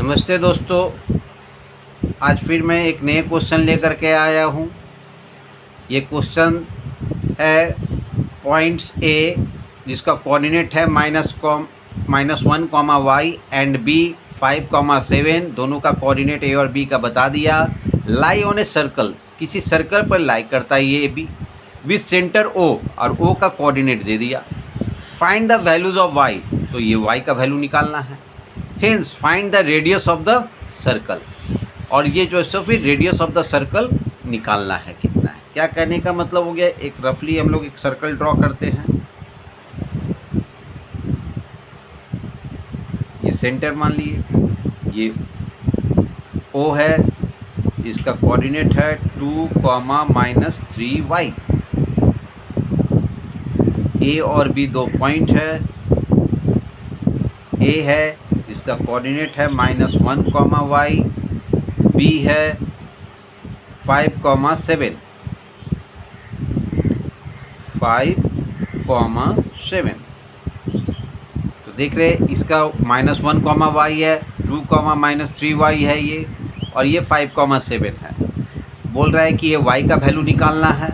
नमस्ते दोस्तों, आज फिर मैं एक नए क्वेश्चन लेकर के आया हूँ। ये क्वेश्चन है पॉइंट्स ए जिसका कोऑर्डिनेट है -1, एंड बी 5, 7। दोनों का कोऑर्डिनेट ए और बी का बता दिया। लाई ऑन ए सर्कल, किसी सर्कल पर लाई करता है ये बी विथ सेंटर ओ, और ओ का कोऑर्डिनेट दे दिया। Find the values of y, तो ये वाई का वैल्यू निकालना है। Hence find the radius of the circle, और ये जो है फिर रेडियस ऑफ द सर्कल निकालना है कितना है। क्या कहने का मतलब हो गया, एक रफली हम लोग एक सर्कल ड्रॉ करते हैं। ये सेंटर मान लिए, ये ओ है, इसका कोऑर्डिनेट है 2, -3y। ए और बी दो पॉइंट है। ए है, इसका कोऑर्डिनेट है -1, बी है 5, 7। तो देख रहे इसका -1, है, 2, -3y है ये, और ये 5, 7 है। बोल रहा है कि ये y का वैल्यू निकालना है,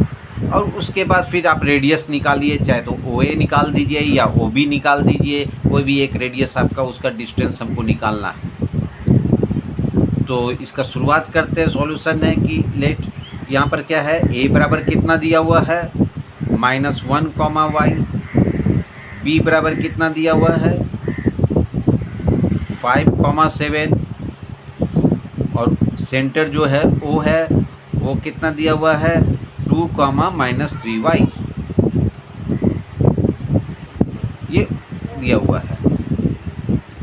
और उसके बाद फिर आप रेडियस निकालिए, चाहे तो ओ ए निकाल दीजिए या ओ बी निकाल दीजिए, कोई भी एक रेडियस आपका, उसका डिस्टेंस हमको निकालना है। तो इसका शुरुआत करते हैं। सॉल्यूशन है कि लेट यहाँ पर क्या है, ए बराबर कितना दिया हुआ है -1, y, बी बराबर कितना दिया हुआ है 5, 7, और सेंटर जो है ओ है वो कितना दिया हुआ है 2, -3y, ये दिया हुआ है।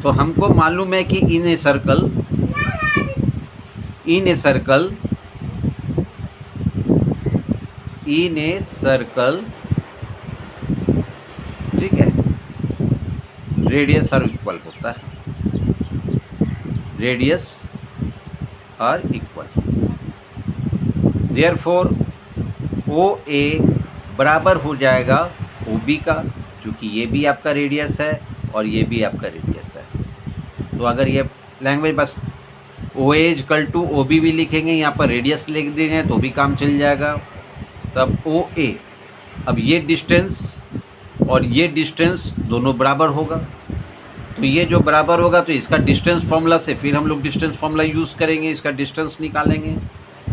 तो हमको मालूम है कि इन ए सर्कल ठीक है, रेडियस और इक्वल होता है, रेडियस और इक्वल। देयरफॉर ओ ए बराबर हो जाएगा ओ बी का, क्योंकि ये भी आपका रेडियस है और ये भी आपका रेडियस है। तो अगर ये लैंग्वेज बस ओ ए इक्वल टू ओ बी भी लिखेंगे, यहाँ पर रेडियस लिख देंगे तो भी काम चल जाएगा। तब ओ ए, अब ये डिस्टेंस और ये डिस्टेंस दोनों बराबर होगा, तो ये जो बराबर होगा तो इसका डिस्टेंस फार्मूला से फिर हम लोग डिस्टेंस फार्मूला यूज़ करेंगे, इसका डिस्टेंस निकालेंगे।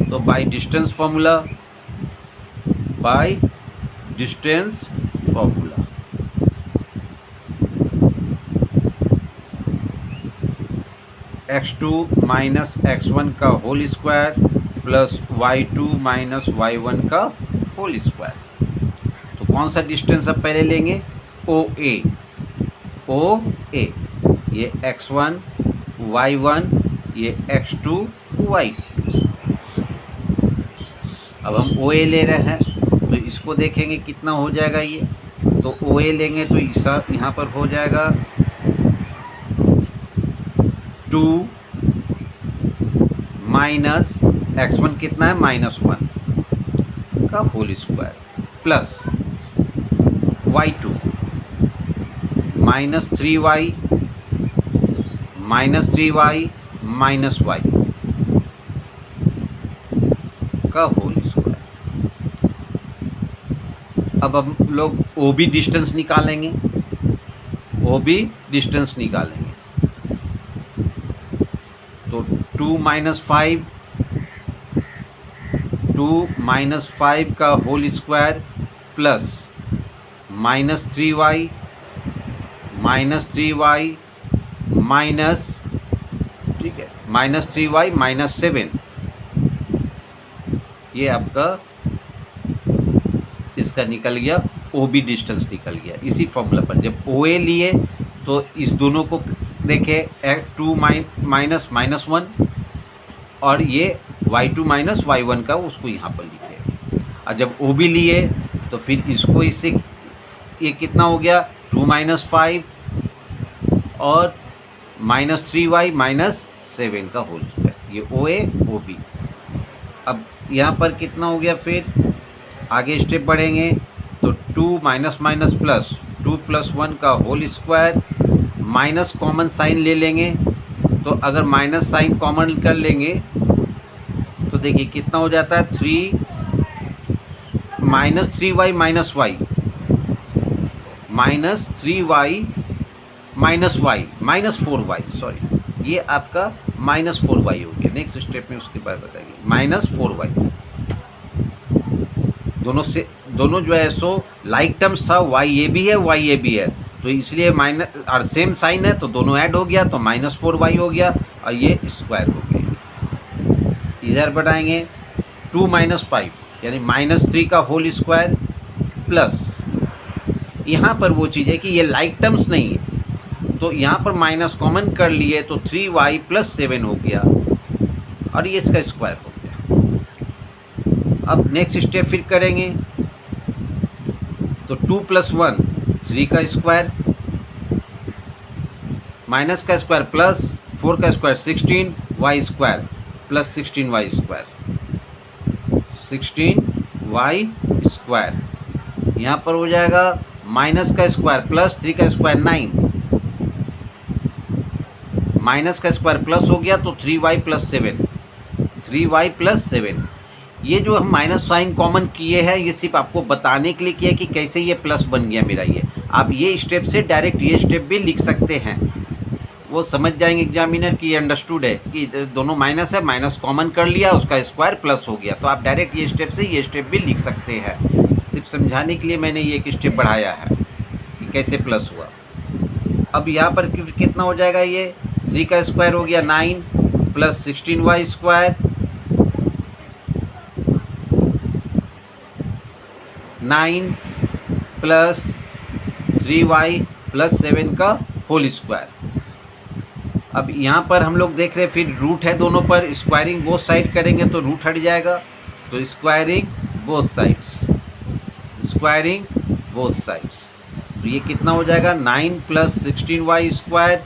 तो by distance formula x2 - x1 का whole square plus y2 - y1 का होल स्क्वायर। तो कौन सा डिस्टेंस अब पहले लेंगे, ओ ए, ये x1 y1, ये x2 y2। अब हम ओ ए ले रहे हैं तो इसको देखेंगे कितना हो जाएगा ये। तो ओ ए लेंगे तो यहाँ पर हो जाएगा 2 -x1 कितना है -1 का whole square plus y2 -3y -y का होल स्क्वायर। अब हम लोग ओ बी डिस्टेंस निकालेंगे, तो 2 - 5 का whole square plus -3y minus, ठीक है, -3y -7, ये आपका इसका निकल गया, ओ बी डिस्टेंस निकल गया। इसी फॉर्मूला पर जब ओ ए लिए तो इस दोनों को देखें, 2 -1 और ये y2 - y1 का, उसको यहाँ पर लिखे। और जब ओ बी लिए तो फिर इसको इससे ये कितना हो गया 2 - 5 और -3y -7 का होल स्क्वायर, ये ओ ए ओ बी। अब यहाँ पर कितना हो गया, फिर आगे स्टेप बढ़ेंगे तो 2 प्लस 2 + 1 का whole square, minus common sign ले लेंगे तो अगर माइनस साइन कॉमन कर लेंगे तो देखिए कितना हो जाता है, 3 minus 3y minus y, minus 3y minus y, minus 4y, sorry, ये आपका माइनस 4y हो गया। नेक्स्ट स्टेप में उसके बाद बताइए, माइनस 4y। दोनों जो है सो लाइक टर्म्स था, y ये भी है y ये भी है, तो इसलिए माइनस और सेम साइन है तो दोनों ऐड हो गया, तो माइनस 4y हो गया और ये स्क्वायर हो गया। इधर बढ़ाएंगे 2 माइनस 5 यानी माइनस 3 का होल स्क्वायर प्लस, यहाँ पर वो चीज़ है कि ये लाइक टर्म्स नहीं है, तो यहाँ पर माइनस कॉमन कर लिए तो 3y प्लस 7 हो गया और ये इसका स्क्वायर हो गया। अब नेक्स्ट स्टेप फिर करेंगे तो 2 प्लस 1 3 का स्क्वायर, माइनस का स्क्वायर प्लस 4 का square 16y square plus 16y square, 16y square. यहाँ पर हो जाएगा माइनस का स्क्वायर प्लस 3 का स्क्वायर 9, माइनस का स्क्वायर प्लस हो गया तो 3y प्लस 7, 3y प्लस 7। ये जो हम माइनस साइन कॉमन किए हैं ये सिर्फ आपको बताने के लिए किया कि कैसे ये प्लस बन गया मेरा। ये आप ये स्टेप से डायरेक्ट ये स्टेप भी लिख सकते हैं, वो समझ जाएंगे एग्जामिनर कि ये अंडरस्टूड है कि दोनों माइनस है, माइनस कॉमन कर लिया उसका स्क्वायर प्लस हो गया, तो आप डायरेक्ट ये स्टेप से ये स्टेप भी लिख सकते हैं। सिर्फ समझाने के लिए मैंने ये एक स्टेप बढ़ाया है कि कैसे प्लस हुआ। अब यहाँ पर कितना हो जाएगा, ये 3 का स्क्वायर हो गया 9 plus 16y square, 9 plus 3y plus 7 का होल स्क्वायर। अब यहाँ पर हम लोग देख रहे हैं फिर रूट है दोनों पर, स्क्वायरिंग बोथ साइड करेंगे तो रूट हट जाएगा, तो squaring both sides, squaring both sides, तो ये कितना हो जाएगा 9 plus 16y square,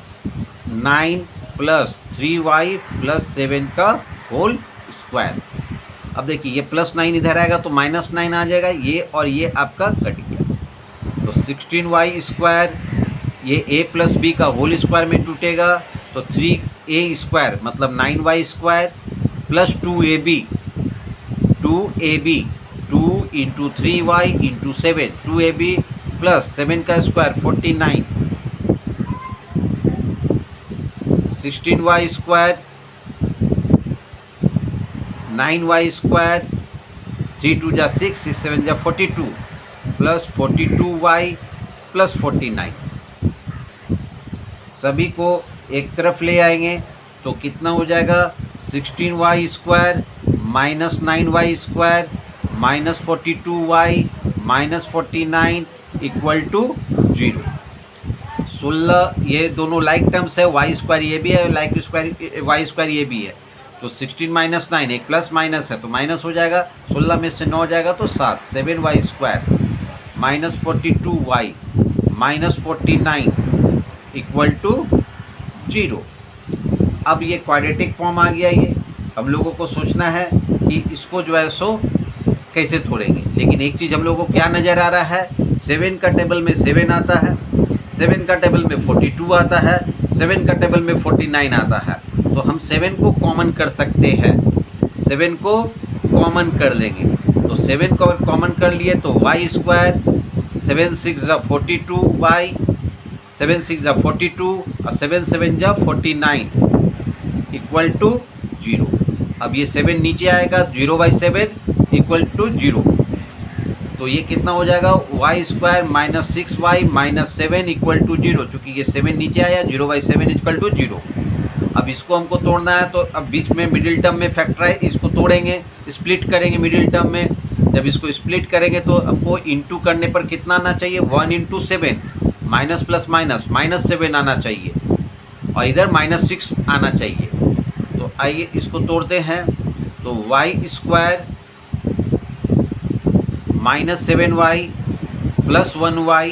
9 plus 3y plus 7 का होल स्क्वायर। अब देखिए ये प्लस 9 इधर आएगा तो माइनस 9 आ जाएगा, ये और ये आपका कट गया, तो 16y स्क्वायर ये a प्लस बी का होल स्क्वायर में टूटेगा, तो 3a स्क्वायर मतलब 9y square plus 2ab, 2 into 3y into 7, 2ab plus 7 का square 49, 16y square 9y square, 3 2 जा 6, 6 7 जा 42 प्लस 42y प्लस 49। सभी को एक तरफ ले आएंगे तो कितना हो जाएगा 16y square minus 9y square minus 42y minus 49 equal to 0। 16 ये दोनों लाइक टर्म्स है, वाई स्क्वायर ये भी है, लाइक स्क्वायर वाई स्क्वायर ये भी है, तो 16 माइनस 9 एक प्लस माइनस है तो माइनस हो जाएगा, 16 में से 9 हो जाएगा तो 7, 7y square minus 42y minus 49 equal to 0। अब ये क्वाड्रेटिक फॉर्म आ गया। ये हम लोगों को सोचना है कि इसको जो है सो कैसे तोड़ेंगे, लेकिन एक चीज़ हम लोगों को क्या नज़र आ रहा है, 7 का टेबल में 7 आता है, 7 का टेबल में 42 आता है, 7 का टेबल में 49 आता है, तो हम 7 को कॉमन कर सकते हैं, 7 को कॉमन कर लेंगे, तो 7 को कॉमन कर लिए तो y स्क्वायर 7 6 जा 42y, 7 6 जा 42 और 7 7 जा 49 इक्वल टू 0। अब ये 7 नीचे आएगा, 0/7 इक्वल टू 0, तो ये कितना हो जाएगा y square minus 6y minus 7 equal to 0, चूँकि ये 7 नीचे आया, 0/7 इक्वल टू 0। अब इसको हमको तोड़ना है, तो अब बीच में मिडिल टर्म में फैक्टराइज इसको तोड़ेंगे, स्प्लिट करेंगे मिडिल टर्म में। जब इसको स्प्लिट करेंगे तो हमको इंटू करने पर कितना आना चाहिए, 1 into 7 minus plus minus minus 7 आना चाहिए और इधर माइनस 6 आना चाहिए। तो आइए इसको तोड़ते हैं, तो y square minus 7y plus 1y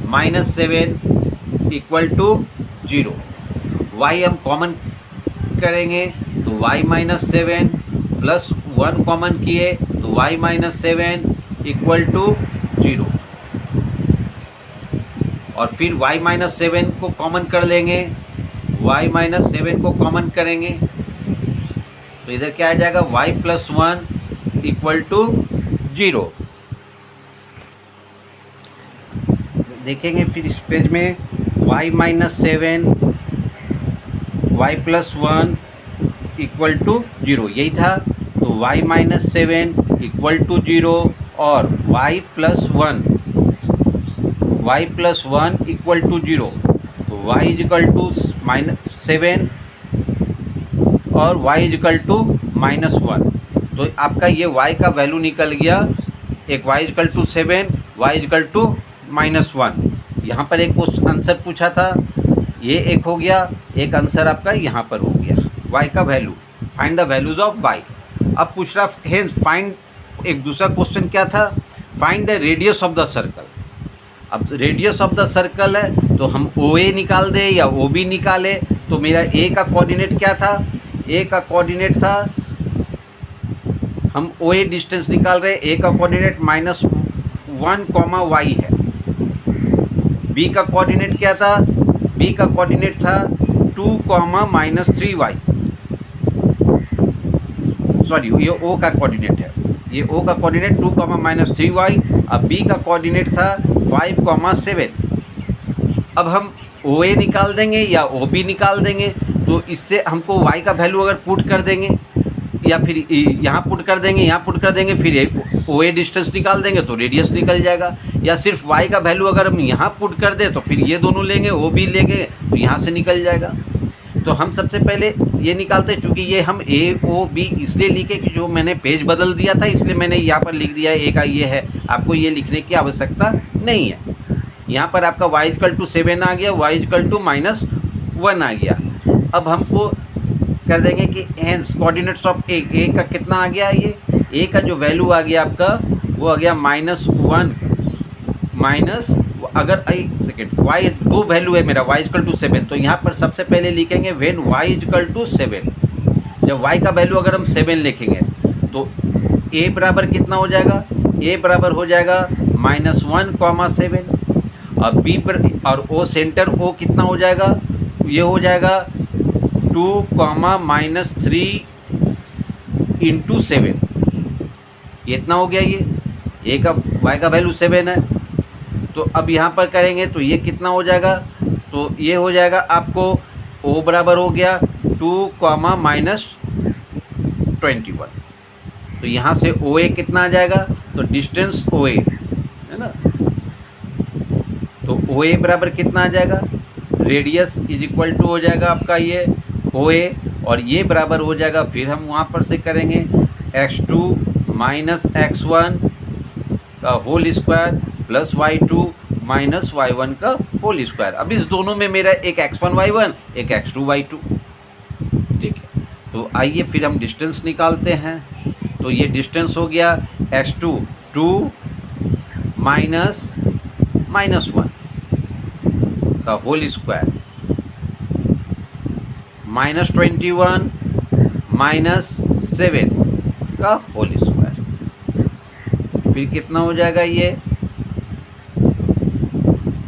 minus 7 equal to 0। y हम कॉमन करेंगे तो y माइनस 7 प्लस 1 कॉमन किए तो y माइनस 7 इक्वल टू 0, और फिर y माइनस 7 को कॉमन कर लेंगे, y माइनस 7 को कॉमन करेंगे तो इधर क्या आ जाएगा y प्लस 1 इक्वल टू 0। देखेंगे फिर इस पेज में y minus 7 y plus 1 equal to 0 यही था। तो y माइनस 7 इक्वल टू 0 और y प्लस 1 इक्वल टू 0। तो y इक्वल टू माइनस 7 और y इक्वल टू माइनस 1। तो आपका ये y का वैल्यू निकल गया, एक y equal to 7, y equal to minus 1। यहाँ पर एक आंसर पूछा था, ये एक हो गया, एक आंसर आपका यहाँ पर हो गया y का value. Find the values of y। अब पूछ रहा है फाइंड, एक दूसरा क्वेश्चन क्या था, find the radius of the circle. अब रेडियस ऑफ द सर्कल है तो हम OA निकाल दें या OB निकाले। तो मेरा A का कोऑर्डिनेट क्या था, A का कोऑर्डिनेट था, हम OA डिस्टेंस निकाल रहे हैं, A का कोऑर्डिनेट -1, y है। B का कोऑर्डिनेट क्या था, B का कोऑर्डिनेट था 2, -3y। सॉरी, ये O का कोऑर्डिनेट है, ये O का कोऑर्डिनेट 2, -3y। अब B का कोऑर्डिनेट था 5, 7। अब हम OA निकाल देंगे या OB निकाल देंगे। तो इससे हमको y का वैल्यू अगर पुट कर देंगे या फिर यहाँ पुट कर देंगे, यहाँ पुट कर देंगे, फिर OA डिस्टेंस निकाल देंगे तो रेडियस निकल जाएगा। या सिर्फ y का वैल्यू अगर हम यहाँ पुट कर दें तो फिर ये दोनों लेंगे, OB लेंगे तो यहाँ से निकल जाएगा। तो हम सबसे पहले ये निकालते हैं, चूँकि ये हम AOB इसलिए लिखे कि जो मैंने पेज बदल दिया था इसलिए मैंने यहाँ पर लिख दिया है A का ये है, आपको ये लिखने की आवश्यकता नहीं है। यहाँ पर आपका y इक्वल टू 7 आ गया, y इक्वल टू -1 आ गया। अब हमको कर देंगे कि हेंस कोऑर्डिनेट्स ऑफ A का कितना आ गया, ये A का जो वैल्यू आ गया आपका वो आ गया -1 माइनस, अगर एक सेकेंड, y दो वैल्यू है मेरा, y इक्वल टू 7। तो यहाँ पर सबसे पहले लिखेंगे व्हेन y इक्वल टू 7। जब y का वैल्यू अगर हम 7 लिखेंगे तो A बराबर कितना हो जाएगा, A बराबर हो जाएगा -1, 7। और B पर और O सेंटर O कितना हो जाएगा, ये हो जाएगा 2, -3 इंटू 7। ये इतना हो गया, ये A का y का वैल्यू 7 है। तो अब यहाँ पर करेंगे तो ये कितना हो जाएगा, तो ये हो जाएगा आपको O बराबर हो गया 2, -21। तो यहाँ से OA कितना आ जाएगा, तो डिस्टेंस OA है ना, तो OA बराबर कितना आ जाएगा, रेडियस इज इक्वल टू हो जाएगा आपका ये OA, और ये बराबर हो जाएगा, फिर हम वहाँ पर से करेंगे x2 माइनस x1 का whole square plus y2 minus y1 का होल स्क्वायर। अब इस दोनों में मेरा एक x1 y1 एक x2 y2, ठीक है। तो आइए फिर हम डिस्टेंस निकालते हैं। तो ये डिस्टेंस हो गया x2 2 माइनस -1 का होल स्क्वायर -21 माइनस 7 का होल स्क्वायर। फिर कितना हो जाएगा, ये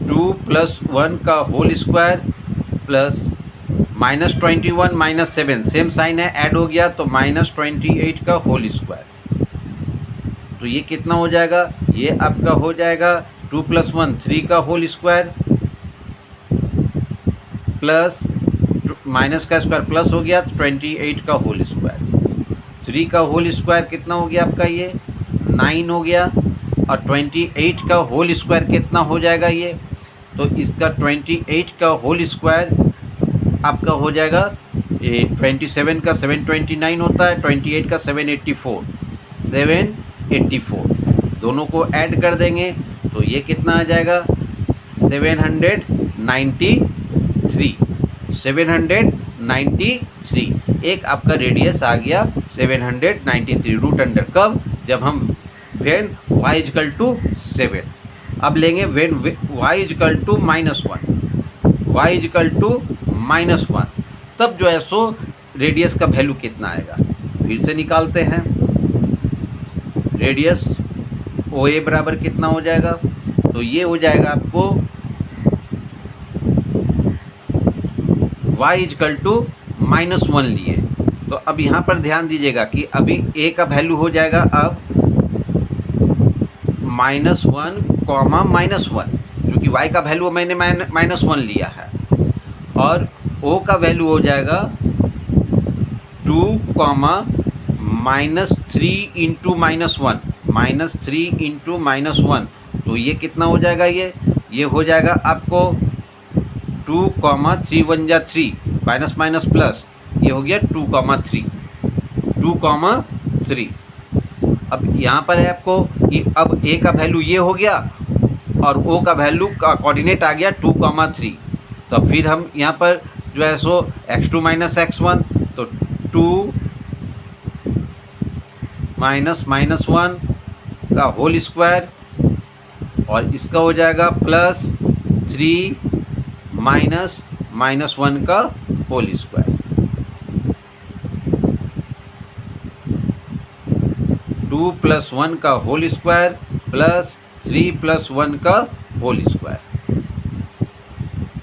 2 + 1 का whole square plus -21 minus 7 same sign है, ऐड हो गया तो -28 का होल स्क्वायर। तो ये कितना हो जाएगा, ये आपका हो जाएगा 2 + 1 3 का होल स्क्वायर प्लस माइनस का स्क्वायर प्लस हो गया 28 का होल स्क्वायर। 3 का होल स्क्वायर कितना हो गया आपका, ये 9 हो गया, और 28 का होल स्क्वायर कितना हो जाएगा ये, तो इसका 28 का होल स्क्वायर आपका हो जाएगा, ये 27 का 729 होता है, 28 का 784 दोनों को ऐड कर देंगे तो ये कितना आ जाएगा 793। एक आपका रेडियस आ गया 793 रूट अंडर कब, जब हम वेन y इक्वल टू 7। अब लेंगे वेन y इक्वल टू -1, तब जो है सो रेडियस का वैल्यू कितना आएगा, फिर से निकालते हैं। रेडियस OA बराबर कितना हो जाएगा, तो ये हो जाएगा आपको y इजकल टू -1 लिए। तो अब यहाँ पर ध्यान दीजिएगा कि अभी a का वैल्यू हो जाएगा अब -1, -1, क्योंकि y का वैल्यू मैंने -1 लिया है, और o का वैल्यू हो जाएगा 2, -3 इंटू -1, -3 इंटू -1। तो ये कितना हो जाएगा, ये हो जाएगा आपको 2, 3 1 जा 3, माइनस माइनस प्लस, ये हो गया 2, 3, 2, 3। अब यहाँ पर है आपको कि अब a का वैल्यू ये हो गया और o का वैल्यू का कोऑर्डिनेट आ गया 2, 3। तो फिर हम यहाँ पर जो है सो x2 माइनस x1, तो 2 माइनस -1 का होल स्क्वायर, और इसका हो जाएगा प्लस 3 माइनस -1 का होल स्क्वायर, 2 + 1 का होल स्क्वायर प्लस 3 + 1 का होल स्क्वायर।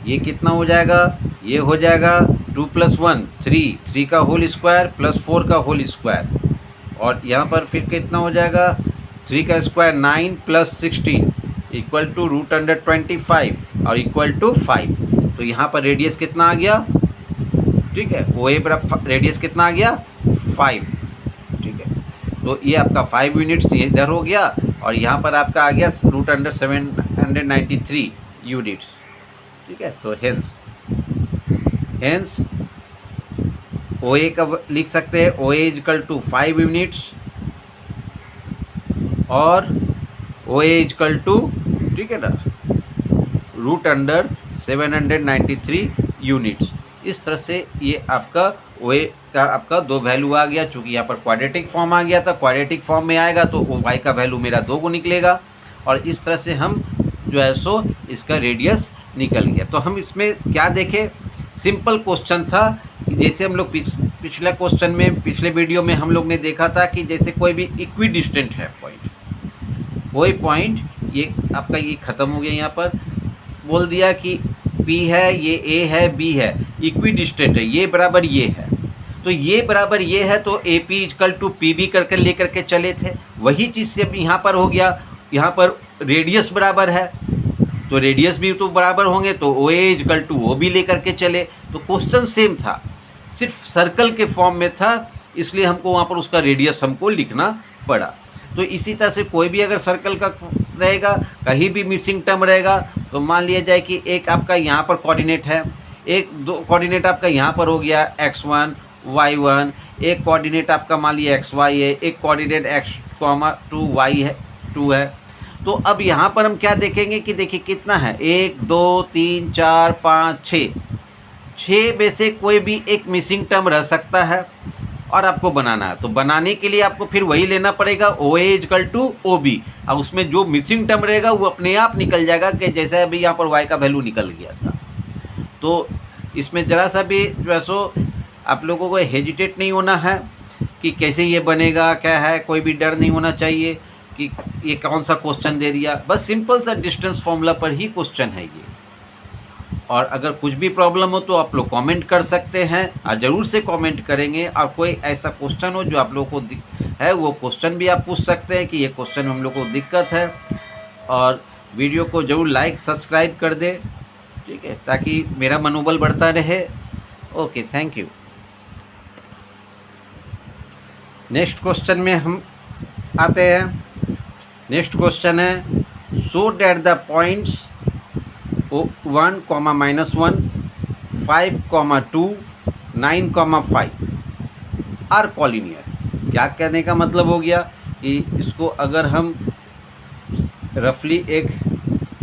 ये कितना हो जाएगा, ये हो जाएगा 2 + 1 3 का होल स्क्वायर प्लस 4 का होल स्क्वायर, और यहाँ पर फिर कितना हो जाएगा 3 का स्क्वायर 9 + 16 इक्वल टू √25 और इक्वल टू 5। तो यहाँ पर रेडियस कितना आ गया, ठीक है, वो रेडियस कितना आ गया 5, ठीक है। तो ये आपका 5 यूनिट्स ये इधर हो गया, और यहाँ पर आपका आ गया √793 यूनिट्स, ठीक है। तो हेंस OA का लिख सकते हैं, OA इजकल टू 5 यूनिट्स और OA इजकल टू, ठीक है ना, √793 यूनिट्स। इस तरह से ये आपका OA का आपका 2 वैल्यू आ गया। चूँकि यहाँ पर क्वाड्रेटिक फॉर्म आ गया था, क्वाड्रेटिक फॉर्म में आएगा तो y का वैल्यू मेरा 2 को निकलेगा, और इस तरह से हम जो है सो इसका रेडियस निकल गया। तो हम इसमें क्या देखें, सिंपल क्वेश्चन था। जैसे हम लोग पिछले क्वेश्चन में, पिछले वीडियो में हम लोग ने देखा था कि जैसे कोई भी इक्वी डिस्टेंट है पॉइंट, कोई पॉइंट, ये आपका ये ख़त्म हो गया, यहाँ पर बोल दिया कि P है, ये A है, B है, इक्वी डिस्टेंट है, ये बराबर ये है, तो ये बराबर ये है, तो AP इजकल टू PB करके लेकर के चले थे। वही चीज़ से अब यहाँ पर हो गया, यहाँ पर रेडियस बराबर है तो रेडियस भी तो बराबर होंगे, तो OA इजकल टू OB लेकर के चले। तो क्वेश्चन सेम था, सिर्फ सर्कल के फॉर्म में था, इसलिए हमको वहाँ पर उसका रेडियस हमको लिखना पड़ा। तो इसी तरह से कोई भी अगर सर्कल का रहेगा, कहीं भी मिसिंग टर्म रहेगा, तो मान लिया जाए कि एक आपका यहाँ पर कोऑर्डिनेट है, एक दो कोऑर्डिनेट आपका यहाँ पर हो गया x1 y1, एक कोऑर्डिनेट आपका मान लिया xy है, एक कोऑर्डिनेट x2 y है 2 है। तो अब यहाँ पर हम क्या देखेंगे कि देखिए कितना है, 1 2 3 4 5 6 में से कोई भी एक मिसिंग टर्म रह सकता है और आपको बनाना है। तो बनाने के लिए आपको फिर वही लेना पड़ेगा, OA इजकल टू OB, और उसमें जो मिसिंग टर्म रहेगा वो अपने आप निकल जाएगा, कि जैसे अभी यहाँ पर y का वैल्यू निकल गया था। तो इसमें ज़रा सा भी जो है सो आप लोगों को हेजिटेट नहीं होना है कि कैसे ये बनेगा, क्या है, कोई भी डर नहीं होना चाहिए कि ये कौन सा क्वेश्चन दे दिया। बस सिंपल सा डिस्टेंस फॉर्मूला पर ही क्वेश्चन है ये। और अगर कुछ भी प्रॉब्लम हो तो आप लोग कमेंट कर सकते हैं, और ज़रूर से कमेंट करेंगे। और कोई ऐसा क्वेश्चन हो जो आप लोगों को है, वो क्वेश्चन भी आप पूछ सकते हैं कि ये क्वेश्चन में हम लोग को दिक्कत है। और वीडियो को ज़रूर लाइक सब्सक्राइब कर दे, ठीक है, ताकि मेरा मनोबल बढ़ता रहे। Okay, thank you. Next question में हम आते हैं। नेक्स्ट क्वेश्चन है, show that the points 1, -1, 5, 2, 9, 5 are collinear. क्या कहने का मतलब हो गया कि इसको अगर हम रफली एक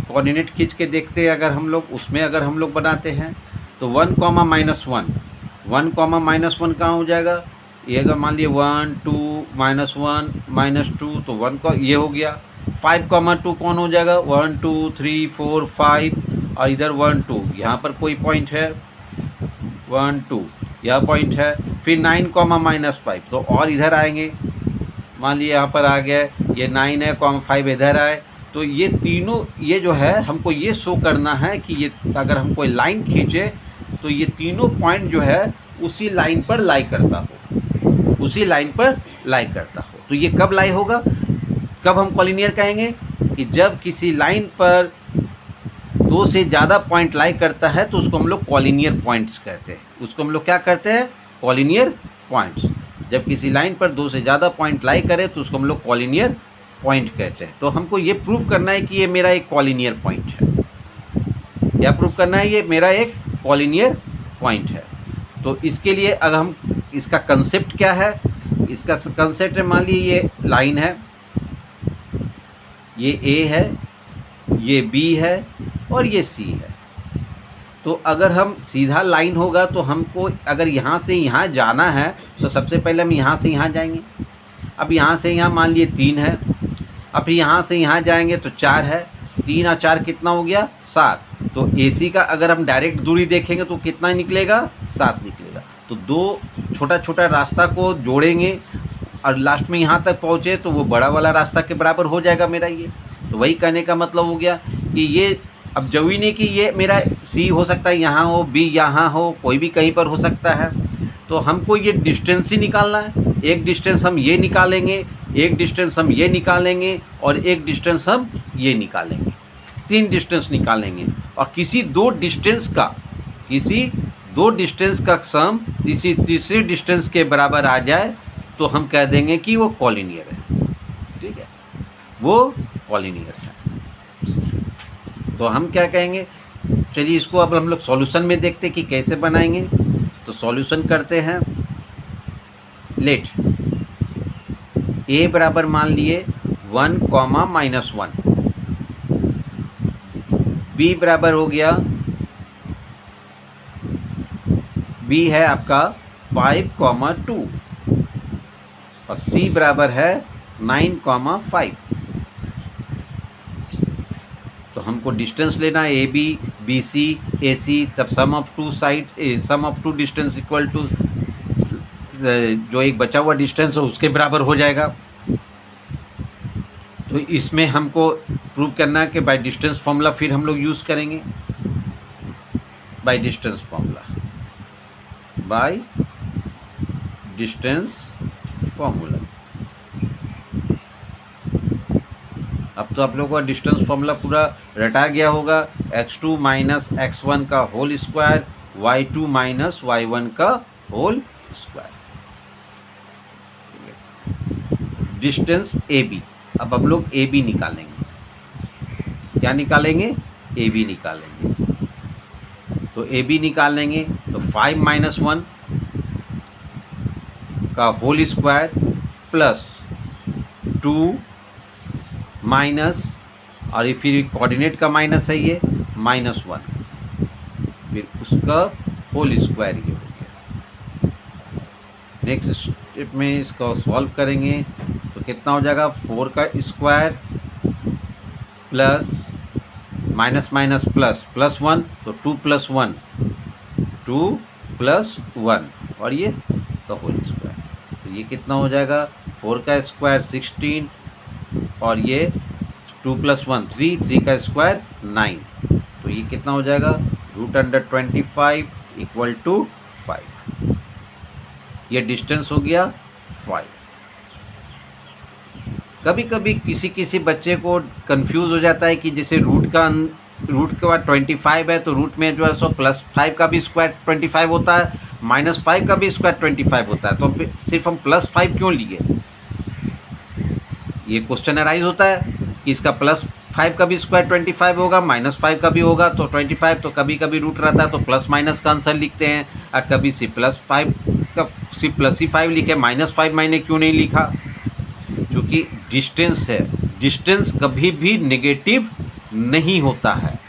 कोऑर्डिनेट खींच के देखते हैं, अगर हम लोग उसमें अगर हम लोग बनाते हैं तो 1, -1, 1, -1 कहाँ हो जाएगा, ये अगर मान लिए 1 2 -1 -2, तो 1 का ये हो गया। 5, 2 कौन हो जाएगा, 1 2 3 4 5, और इधर 1 2, यहाँ पर कोई पॉइंट है 1 2, यह पॉइंट है। फिर 9, -5, तो और इधर आएंगे, मान लिए यहाँ पर आ गया, ये 9 है, 5 इधर आए। तो ये तीनों, ये जो है हमको ये शो करना है कि ये अगर हम कोई लाइन खींचे तो ये तीनों पॉइंट जो है उसी लाइन पर लाई करता हो, उसी लाइन पर लाई करता हो। तो ये कब लाई होगा, कब हम कॉलिनियर कहेंगे कि जब किसी लाइन पर 2 से ज़्यादा पॉइंट लाई करता है तो उसको हम लोग कॉलिनियर पॉइंट्स कहते हैं। उसको हम लोग क्या करते हैं, कॉलिनियर पॉइंट्स। जब किसी लाइन पर 2 से ज़्यादा पॉइंट लाई करे तो उसको हम लोग कॉलिनियर पॉइंट कहते हैं। तो हमको ये प्रूव करना है कि ये मेरा एक कॉलिनियर पॉइंट है। क्या प्रूव करना है, ये मेरा एक कॉलिनियर पॉइंट है। तो इसके लिए अगर हम, इसका कंसेप्ट क्या है, इसका कंसेप्ट है, मान लीजिए ये लाइन है, ये ए है, ये बी है और ये सी है। तो अगर हम सीधा लाइन होगा तो हमको अगर यहाँ से यहाँ जाना है तो सबसे पहले हम यहाँ से यहाँ जाएंगे। अब यहाँ से यहाँ मान लिए 3 है, अब फिर यहाँ से यहाँ जाएंगे तो 4 है, 3 और 4 कितना हो गया, 7। तो AC का अगर हम डायरेक्ट दूरी देखेंगे तो कितना निकलेगा, 7 निकलेगा। तो 2 छोटा छोटा रास्ता को जोड़ेंगे और लास्ट में यहाँ तक पहुँचे तो वो बड़ा वाला रास्ता के बराबर हो जाएगा मेरा ये। तो वही कहने का मतलब हो गया कि ये, अब जरूरी नहीं कि ये मेरा C हो सकता है यहाँ हो, B यहाँ हो, कोई भी कहीं पर हो सकता है। तो हमको ये डिस्टेंस ही निकालना है। एक डिस्टेंस हम ये निकालेंगे, एक डिस्टेंस हम ये निकालेंगे और एक डिस्टेंस हम ये निकालेंगे, 3 डिस्टेंस निकालेंगे। और किसी दो डिस्टेंस का सम तीसरी डिस्टेंस के बराबर आ जाए तो हम कह देंगे कि वो कॉलिनियर है। ठीक है, वो कॉलिनियर है। तो हम क्या कहेंगे, चलिए इसको अब हम लोग सॉल्यूशन में देखते कि कैसे बनाएंगे। तो सॉल्यूशन करते हैं। लेट ए बराबर मान लिए 1, -1, बी बराबर हो गया, बी है आपका 5, 2 और सी बराबर है 9, 5। तो हमको डिस्टेंस लेना है A B, B C, A C, तब sum of two distance equal to जो एक बचा हुआ डिस्टेंस है उसके बराबर हो जाएगा। तो इसमें हमको प्रूव करना है कि बाय डिस्टेंस फॉर्मूला फिर हम लोग यूज़ करेंगे। By distance formula. अब तो आप लोगों का डिस्टेंस फॉर्मूला पूरा रटा गया होगा। x2 माइनस x1 का whole square, y2 minus y1 का होल स्क्वायर। Distance AB। अब हम लोग AB निकालेंगे। क्या निकालेंगे, AB निकालेंगे। तो AB निकालेंगे तो 5 - 1 का होल स्क्वायर प्लस 2 माइनस, और ये फिर कोऑर्डिनेट का माइनस है, ये -1, फिर उसका होल स्क्वायर ये हो गया। नेक्स्ट स्टेप में इसका सॉल्व करेंगे तो कितना हो जाएगा, 4 का स्क्वायर प्लस माइनस प्लस 1, तो 2 + 1 2 + 1 और ये का होल स्क्वायर। तो ये कितना हो जाएगा, 4 का स्क्वायर 16 और ये 2 + 1 3 का स्क्वायर 9। तो ये कितना हो जाएगा, √25 = 5। ये डिस्टेंस हो गया 5। कभी कभी किसी बच्चे को कंफ्यूज हो जाता है कि जैसे रूट के बाद 25 है तो रूट में जो है सो +5 का भी स्क्वायर 25 होता है, -5 का भी स्क्वायर 25 होता है। तो सिर्फ हम +5 क्यों लिए, ये क्वेश्चन अराइज होता है कि इसका +5 का भी स्क्वायर 25 होगा, -5 का भी होगा तो 25। तो कभी कभी रूट रहता है तो प्लस माइनस का आंसर लिखते हैं, और कभी +5 लिखे, -5 मैंने क्यों नहीं लिखा, क्योंकि डिस्टेंस है। डिस्टेंस कभी भी नेगेटिव नहीं होता है,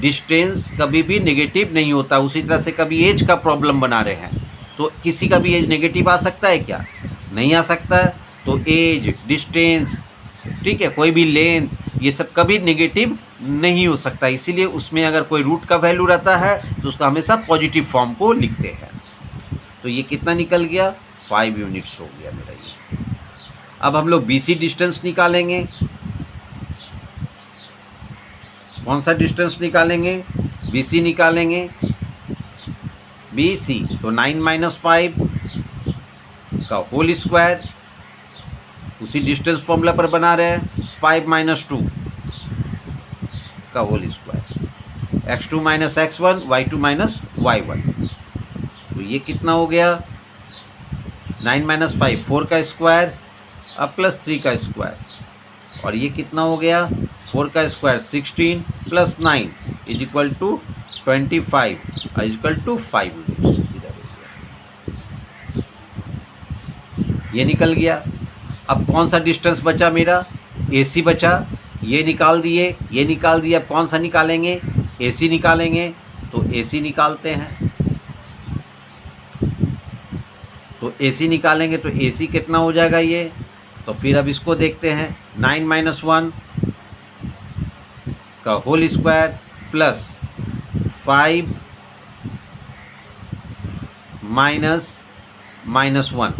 डिस्टेंस कभी भी नेगेटिव नहीं होता। उसी तरह से कभी एज का प्रॉब्लम बना रहे हैं तो किसी का भी एज नेगेटिव आ सकता है क्या, नहीं आ सकता है। तो एज, डिस्टेंस, ठीक है, कोई भी लेंथ, ये सब कभी नेगेटिव नहीं हो सकता। इसीलिए उसमें अगर कोई रूट का वैल्यू रहता है तो उसका हमेशा पॉजिटिव फॉर्म को लिखते हैं। तो ये कितना निकल गया, 5 यूनिट्स हो गया मेरा ये। अब हम लोग BC डिस्टेंस निकालेंगे। कौन सा डिस्टेंस निकालेंगे, BC निकालेंगे। BC, तो 9 माइनस 5 का होल स्क्वायर, उसी डिस्टेंस फॉर्मूला पर बना रहे हैं, 5 माइनस 2 का whole square, x2 minus x1, y2 minus y1। तो ये कितना हो गया, 9 माइनस 5 4 का स्क्वायर अब प्लस 3 का स्क्वायर, और ये कितना हो गया, 4 का square 16 plus 9 is equal to 25 is equal to 5 units. इधर हो गया, ये निकल गया। अब कौन सा डिस्टेंस बचा मेरा, AC बचा, ये निकाल दिए, ये निकाल दिया। अब कौन सा निकालेंगे, AC निकालेंगे। तो AC निकालते हैं, तो AC निकालेंगे तो AC कितना हो जाएगा ये, तो फिर अब इसको देखते हैं, 9 माइनस 1 का होल स्क्वायर प्लस 5 माइनस 1।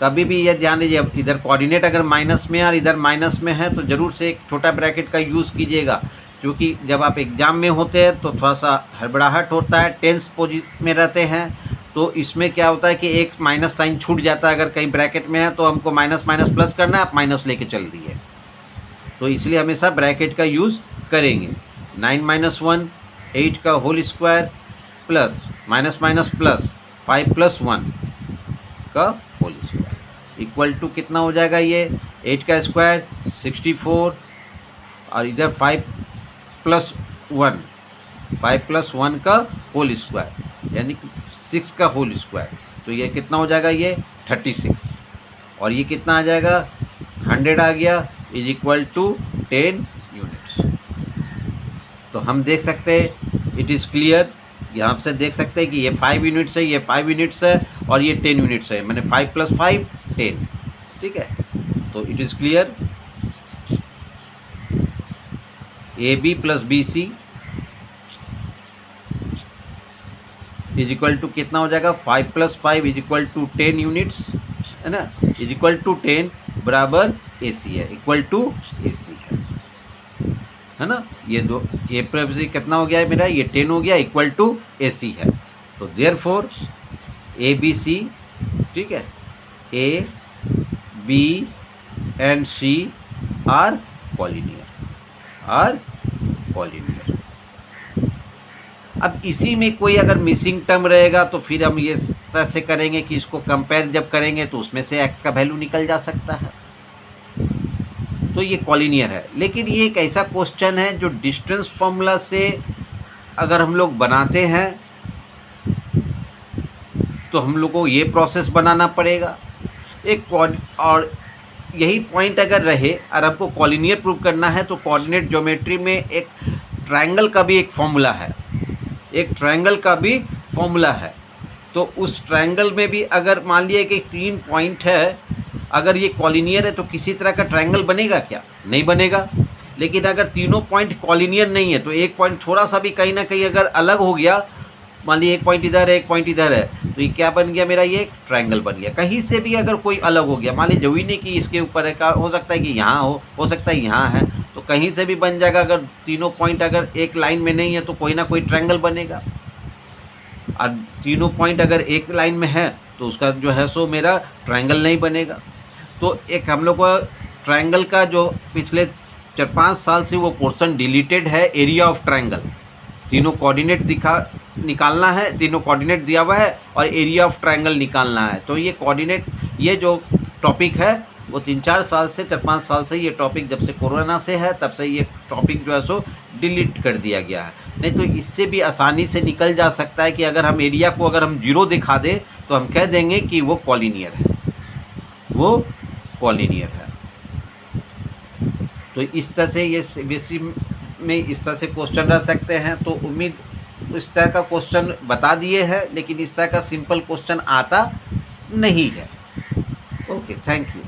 कभी भी ये ध्यान दीजिए, इधर कोऑर्डिनेट अगर माइनस में और इधर माइनस में है तो ज़रूर से एक छोटा ब्रैकेट का यूज़ कीजिएगा, क्योंकि जब आप एग्ज़ाम में होते हैं तो थोड़ा सा हड़बड़ाहट होता है, टेंस पोजीशन में रहते हैं, तो इसमें क्या होता है कि एक माइनस साइन छूट जाता है। अगर कहीं ब्रैकेट में है तो हमको माइनस माइनस प्लस करना है, आप माइनस लेके चल दिए, तो इसलिए हमेशा ब्रैकेट का यूज़ करेंगे। 9 माइनस 1 8 का whole square plus minus minus plus 5 plus 1 का होल स्क्वायर इक्वल टू कितना हो जाएगा, ये 8 का स्क्वायर 64 और इधर 5 प्लस 1 का होल स्क्वायर यानी 6 का होल स्क्वायर, तो ये कितना हो जाएगा, ये 36, और ये कितना आ जाएगा, 100 आ गया इज इक्वल टू 10 यूनिट्स। तो हम देख सकते हैं, इट इज़ क्लियर, यहाँ से देख सकते हैं कि ये 5 यूनिट्स है, ये 5 यूनिट्स है और ये 10 यूनिट्स है, मैंने 5 प्लस 5 10, ठीक है। तो it is clear, AB plus BC is equal to कितना हो जाएगा, 5 plus 5 is equal to 10 units, है ना, इज इक्वल टू 10 बराबर AC है, इक्वल टू AC है ना। ये दो A प्लस B कितना हो गया है मेरा, ये 10 हो गया, इक्वल टू AC है। तो देयरफॉर ABC, ठीक है, A, B and C are collinear, अब इसी में कोई अगर मिसिंग टर्म रहेगा तो फिर हम ये तरह से करेंगे कि इसको कंपेयर जब करेंगे तो उसमें से x का वैल्यू निकल जा सकता है, तो ये कॉलिनियर है। लेकिन ये एक ऐसा क्वेश्चन है जो डिस्टेंस फॉर्मूला से अगर हम लोग बनाते हैं तो हम लोग को ये प्रोसेस बनाना पड़ेगा एक, और यही पॉइंट अगर रहे और आपको कॉलिनियर प्रूव करना है तो कोऑर्डिनेट ज्योमेट्री में एक ट्रायंगल का भी एक फॉर्मूला है, तो उस ट्रायंगल में भी अगर मान लिया कि 3 पॉइंट है, अगर ये कॉलिनियर है तो किसी तरह का ट्रायंगल बनेगा क्या, नहीं बनेगा। लेकिन अगर तीनों पॉइंट कॉलिनियर नहीं है तो एक पॉइंट थोड़ा सा भी कहीं ना कहीं अगर अलग हो गया, मान लीजिए एक पॉइंट इधर है एक पॉइंट इधर है, तो ये क्या बन गया मेरा, ये ट्रायंगल बन गया। कहीं से भी अगर कोई अलग हो गया, मान लीजिए जरूरी नहीं कि इसके ऊपर है, हो सकता है कि यहाँ हो सकता है यहाँ है, तो कहीं से भी बन जाएगा। अगर तीनों पॉइंट अगर एक लाइन में नहीं है तो कोई ना कोई ट्रायंगल बनेगा, और तीनों पॉइंट अगर एक लाइन में है तो उसका जो है सो मेरा ट्रायंगल नहीं बनेगा। तो एक हम लोग को ट्रायंगल का जो पिछले 4-5 साल से वो पोर्शन डिलीटेड है, एरिया ऑफ ट्रायंगल, तीनों कोऑर्डिनेट निकालना है, तीनों कोऑर्डिनेट दिया हुआ है और एरिया ऑफ ट्रायंगल निकालना है। तो ये कोऑर्डिनेट, ये जो टॉपिक है वो 3-4 साल से 4-5 साल से ये टॉपिक, जब से कोरोना से है तब से ये टॉपिक जो है सो डिलीट कर दिया गया है। नहीं तो इससे भी आसानी से निकल जा सकता है कि अगर हम एरिया को अगर हम 0 दिखा दें तो हम कह देंगे कि वो कॉलिनियर है, तो इस तरह से ये सीबीएसई में इस तरह से क्वेश्चन रह सकते हैं। तो उम्मीद इस तरह का क्वेश्चन बता दिए हैं, लेकिन इस तरह का सिंपल क्वेश्चन आता नहीं है। Okay, thank you.